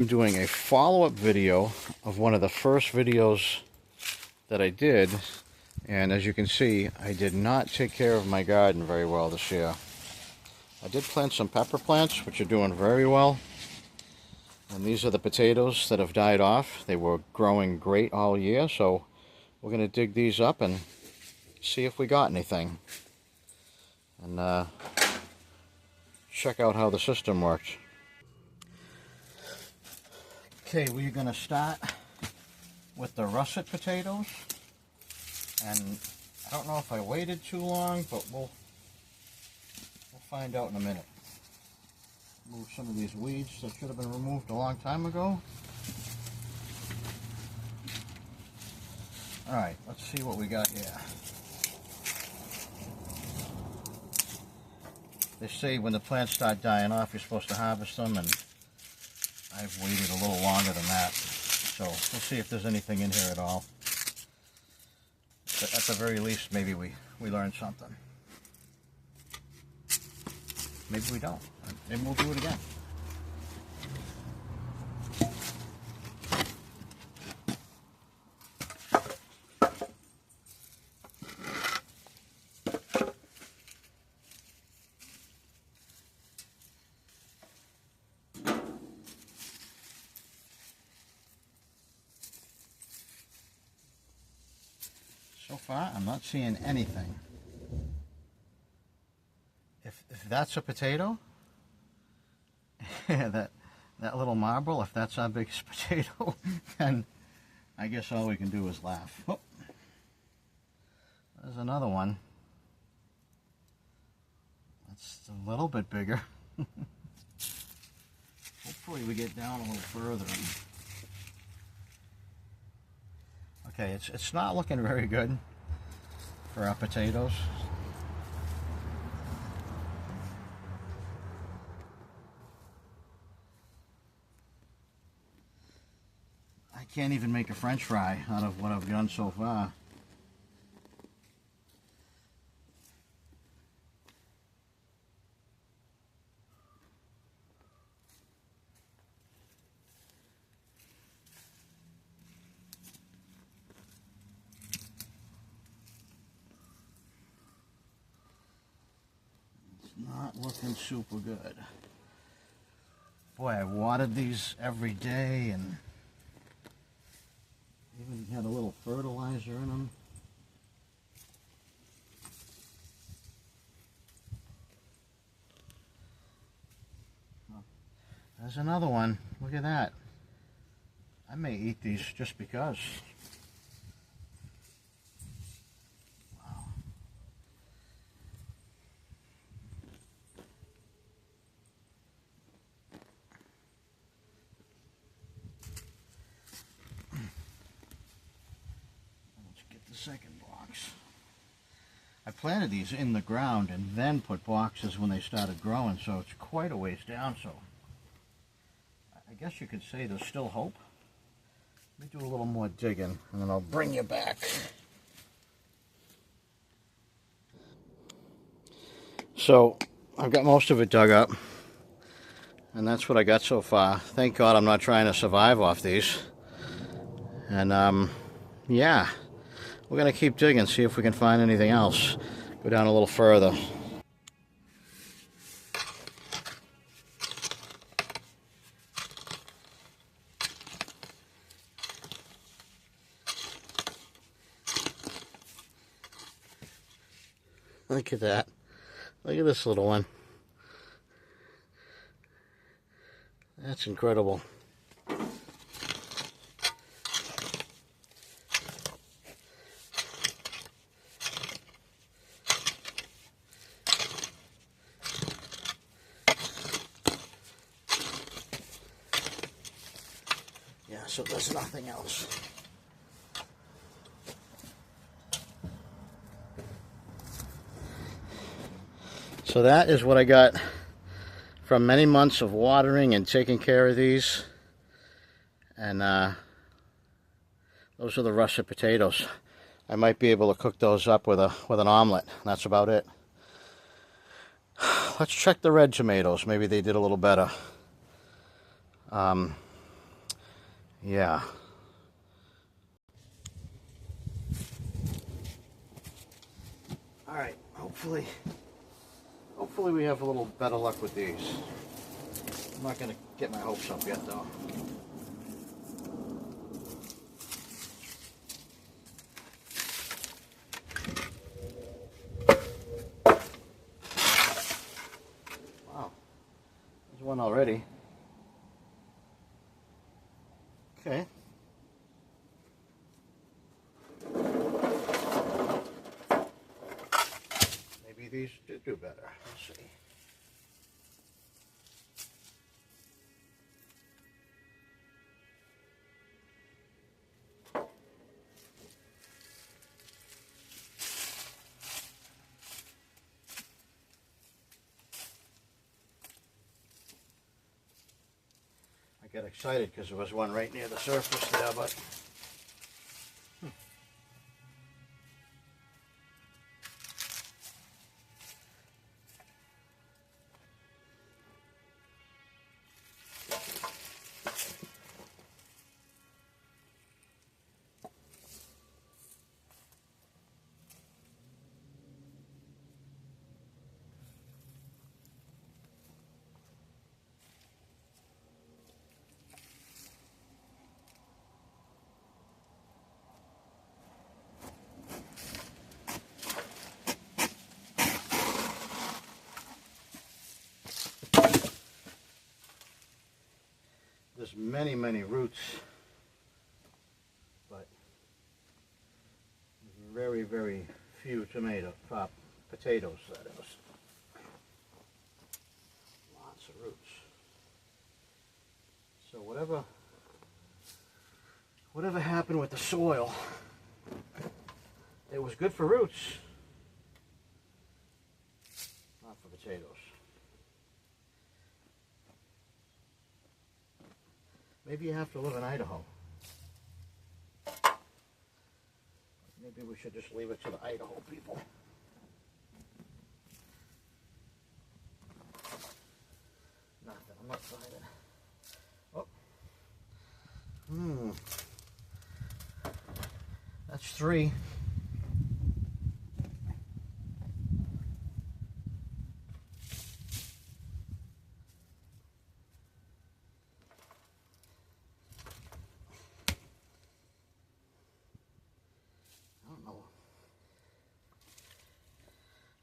I'm doing a follow-up video of one of the first videos that I did, and as you can see, I did not take care of my garden very well this year. I did plant some pepper plants, which are doing very well, and these are the potatoes that have died off. They were growing great all year, so we're going to dig these up and see if we got anything, and check out how the system works. Okay, we're going to start with the russet potatoes, and I don't know if I waited too long, but we'll find out in a minute. Move some of these weeds that should have been removed a long time ago. Alright, let's see what we got here. They say when the plants start dying off, you're supposed to harvest them, and I've waited a little longer than that. So we'll see if there's anything in here at all. But at the very least, maybe we learned something. Maybe we don't. Maybe we'll do it again. So far, I'm not seeing anything. If that's a potato, that little marble, if that's our biggest potato, then I guess all we can do is laugh. Oh, there's another one. That's a little bit bigger. Hopefully we get down a little further. Okay, it's not looking very good for our potatoes. I can't even make a French fry out of what I've done so far. Not looking super good. Boy, I watered these every day and even had a little fertilizer in them. There's another one. Look at that. I may eat these just because. Second box. I planted these in the ground and then put boxes when they started growing, so it's quite a ways down, so I guess you could say there's still hope. Let me do a little more digging and then I'll bring you back. So I've got most of it dug up, and that's what I got so far. Thank God I'm not trying to survive off these. And yeah, we're going to keep digging, see if we can find anything else. Go down a little further. Look at that. Look at this little one. That's incredible. Yeah, so there's nothing else. So that is what I got from many months of watering and taking care of these. And those are the russet potatoes. I might be able to cook those up with an omelet. That's about it. Let's check the red tomatoes. Maybe they did a little better. Yeah. All right, hopefully we have a little better luck with these. I'm not gonna get my hopes up yet though. Wow, there's one already. Okay. Maybe these do better. Let's see. I got excited because there was one right near the surface there, but there's many roots, but very few potatoes, that is. Lots of roots. So whatever happened with the soil, it was good for roots, not for potatoes. Maybe you have to live in Idaho. Maybe we should just leave it to the Idaho people. Nothing, I'm not finding. Oh. That's 3.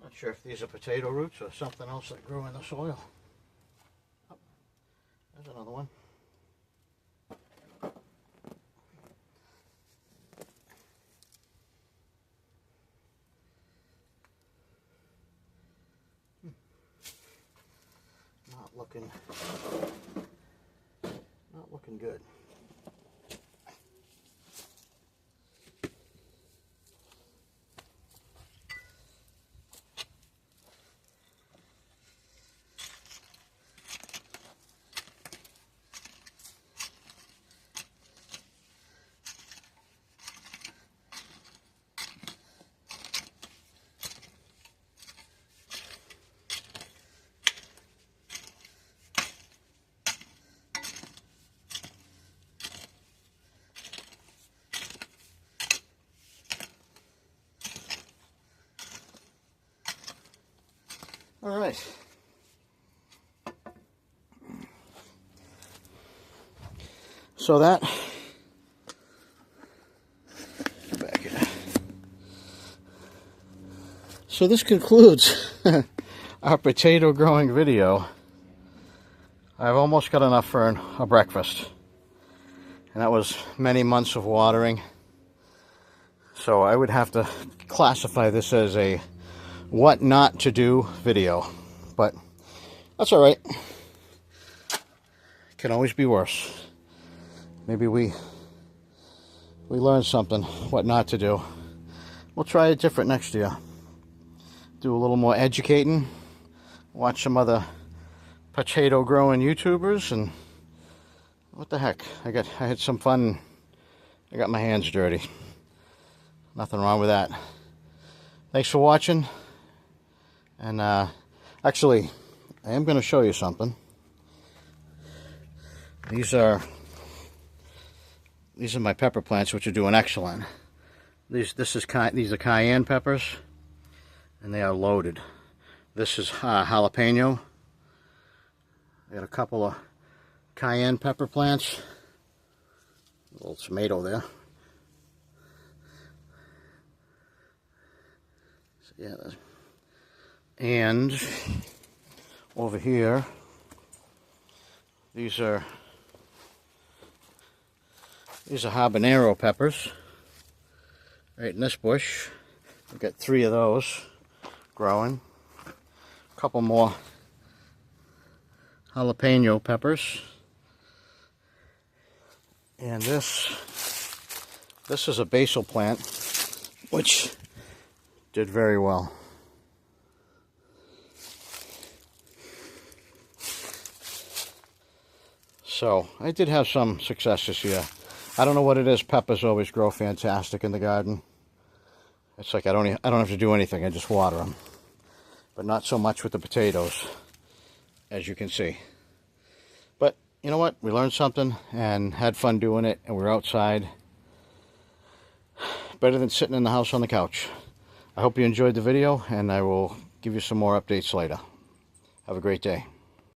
Not sure if these are potato roots or something else that grew in the soil. Oh, there's another one. Not looking good. All right. So that back here. So this concludes our potato growing video. I've almost got enough for a breakfast, and that was many months of watering. So I would have to classify this as a what not to do video, but that's all right. Can always be worse. Maybe we learned something what not to do. We'll try it different next year. Do a little more educating, watch some other potato growing YouTubers, and what the heck, I had some fun. I got my hands dirty. Nothing wrong with that. Thanks for watching. And actually, I am going to show you something. These are these are my pepper plants, which are doing excellent. These are cayenne peppers, and they are loaded. This is jalapeno. I got a couple of cayenne pepper plants. A little tomato there. So, yeah. And over here, these are habanero peppers. Right in this bush, I've got 3 of those growing. A couple more jalapeno peppers. And this is a basil plant, which did very well. So I did have some success this year. I don't know what it is. Peppers always grow fantastic in the garden. It's like I don't have to do anything. I just water them. But not so much with the potatoes, as you can see. But you know what? We learned something and had fun doing it, and we're outside. Better than sitting in the house on the couch. I hope you enjoyed the video, and I will give you some more updates later. Have a great day.